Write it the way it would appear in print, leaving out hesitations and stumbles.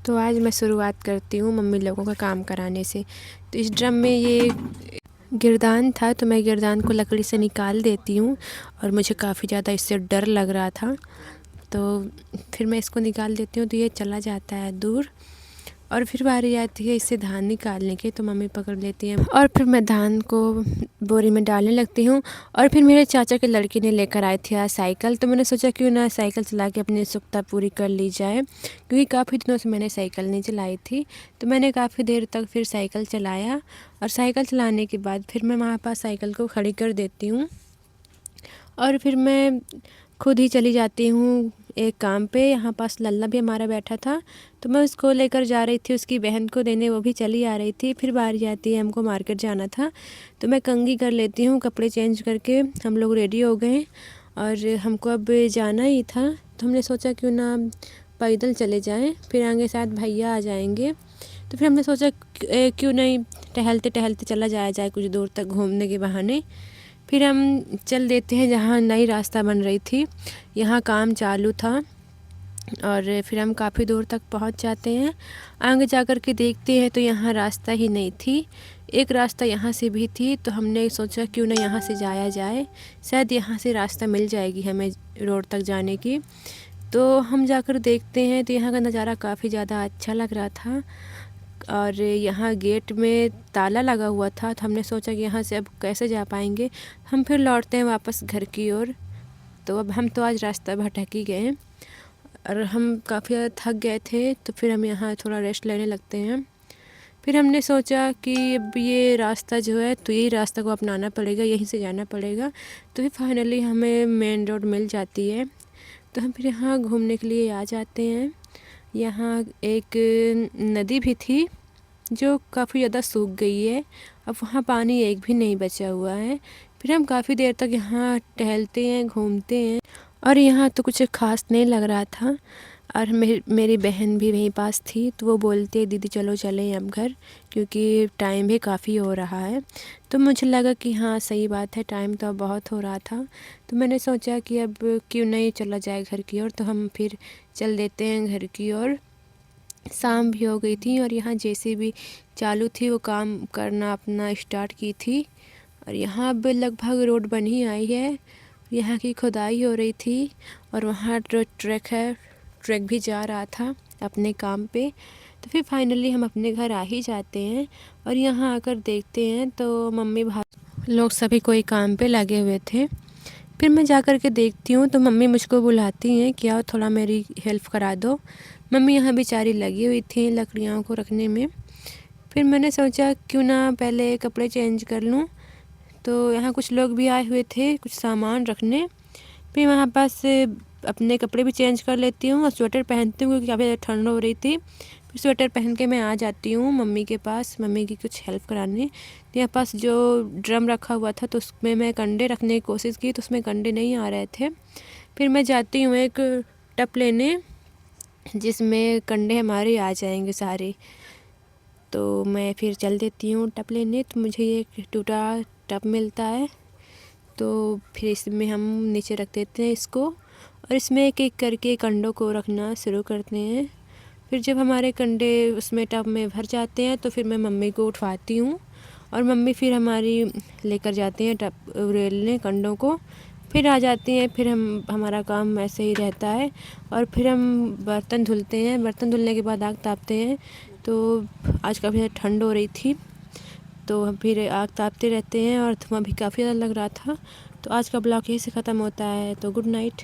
तो आज मैं शुरुआत करती हूँ मम्मी लोगों का काम कराने से। तो इस ड्रम में ये गिरदान था, तो मैं गिरदान को लकड़ी से निकाल देती हूँ और मुझे काफ़ी ज़्यादा इससे डर लग रहा था। तो फिर मैं इसको निकाल देती हूँ तो ये चला जाता है दूर। और फिर बारी आती है इससे धान निकालने की, तो मम्मी पकड़ लेती हैं और फिर मैं धान को बोरी में डालने लगती हूँ। और फिर मेरे चाचा के लड़के ने लेकर आए थे आज साइकिल, तो मैंने सोचा क्यों ना साइकिल चला के अपनी उत्सुकता पूरी कर ली जाए, क्योंकि काफ़ी दिनों से मैंने साइकिल नहीं चलाई थी। तो मैंने काफ़ी देर तक फिर साइकिल चलाया और साइकिल चलाने के बाद फिर मैं वहाँ पास साइकिल को खड़ी कर देती हूँ और फिर मैं खुद ही चली जाती हूँ एक काम पे। यहाँ पास लल्ला भी हमारा बैठा था, तो मैं उसको लेकर जा रही थी उसकी बहन को देने, वो भी चली आ रही थी। फिर बारी आती है हमको मार्केट जाना था, तो मैं कंघी कर लेती हूँ। कपड़े चेंज करके हम लोग रेडी हो गए और हमको अब जाना ही था, तो हमने सोचा क्यों ना पैदल चले जाएँ, फिर आगे शायद भैया आ जाएंगे। तो फिर हमने सोचा क्यों नहीं टहलते टहलते चला जाया जाए कुछ दूर तक घूमने के बहाने। फिर हम चल देते हैं जहाँ नई रास्ता बन रही थी, यहाँ काम चालू था और फिर हम काफ़ी दूर तक पहुँच जाते हैं। आगे जा कर के देखते हैं तो यहाँ रास्ता ही नहीं थी, एक रास्ता यहाँ से भी थी। तो हमने सोचा क्यों ना यहाँ से जाया जाए, शायद यहाँ से रास्ता मिल जाएगी हमें रोड तक जाने की। तो हम जाकर देखते हैं तो यहाँ का नज़ारा काफ़ी ज़्यादा अच्छा लग रहा था और यहाँ गेट में ताला लगा हुआ था। तो हमने सोचा कि यहाँ से अब कैसे जा पाएंगे, हम फिर लौटते हैं वापस घर की ओर। तो अब हम तो आज रास्ता भटक ही गए और हम काफ़ी ज़्यादा थक गए थे, तो फिर हम यहाँ थोड़ा रेस्ट लेने लगते हैं। फिर हमने सोचा कि अब ये रास्ता जो है तो यही रास्ता को अपनाना पड़ेगा, यहीं से जाना पड़ेगा। तो फिर फाइनली हमें मेन रोड मिल जाती है, तो हम फिर यहाँ घूमने के लिए आ जाते हैं। यहाँ एक नदी भी थी जो काफ़ी ज़्यादा सूख गई है, अब वहाँ पानी एक भी नहीं बचा हुआ है। फिर हम काफ़ी देर तक यहाँ टहलते हैं, घूमते हैं और यहाँ तो कुछ ख़ास नहीं लग रहा था। और मेरी बहन भी वहीं पास थी, तो वो बोलते दीदी चलो चलें अब घर, क्योंकि टाइम भी काफ़ी हो रहा है। तो मुझे लगा कि हाँ सही बात है, टाइम तो अब बहुत हो रहा था। तो मैंने सोचा कि अब क्यों नहीं चला जाए घर की ओर, तो हम फिर चल देते हैं घर की ओर। शाम भी हो गई थी और यहाँ जेसीबी चालू थी, वो काम करना अपना स्टार्ट की थी और यहाँ अब लगभग रोड बन ही आई है। यहाँ की खुदाई हो रही थी और वहाँ ट्रक भी जा रहा था अपने काम पे। तो फिर फाइनली हम अपने घर आ ही जाते हैं और यहाँ आकर देखते हैं तो मम्मी भाई लोग सभी कोई काम पे लगे हुए थे। फिर मैं जा कर के देखती हूँ तो मम्मी मुझको बुलाती हैं कि आओ थोड़ा मेरी हेल्प करा दो। मम्मी यहाँ बेचारी लगी हुई थी लकड़ियों को रखने में। फिर मैंने सोचा क्यों ना पहले कपड़े चेंज कर लूँ, तो यहाँ कुछ लोग भी आए हुए थे कुछ सामान रखने। फिर वहाँ पास अपने कपड़े भी चेंज कर लेती हूँ और स्वेटर पहनती हूँ क्योंकि काफ़ी ज़्यादा ठंड हो रही थी। फिर स्वेटर पहन के मैं आ जाती हूँ मम्मी के पास, मम्मी की कुछ हेल्प कराने। तो यहाँ पास जो ड्रम रखा हुआ था तो उसमें मैं कंडे रखने की कोशिश की, तो उसमें कंडे नहीं आ रहे थे। फिर मैं जाती हूँ एक टप लेने जिसमें कंडे हमारे आ जाएंगे सारे। तो मैं फिर चल देती हूँ टप लेने, तो मुझे एक टूटा टप मिलता है। तो फिर इसमें हम नीचे रख देते हैं इसको और इसमें एक एक करके कंडों को रखना शुरू करते हैं। फिर जब हमारे कंडे उसमें टब में भर जाते हैं तो फिर मैं मम्मी को उठवाती हूँ और मम्मी फिर हमारी लेकर जाते हैं टब रेलने कंडों को। फिर आ जाती हैं, फिर हमारा काम ऐसे ही रहता है। और फिर हम बर्तन धुलते हैं, बर्तन धुलने के बाद आग तापते हैं। तो आज काफ़ी ज़्यादा ठंड हो रही थी, तो हम फिर आग तापते रहते हैं और धुआं भी काफ़ी ज़्यादा लग रहा था। तो आज का ब्लॉग यहीं से ख़त्म होता है, तो गुड नाइट।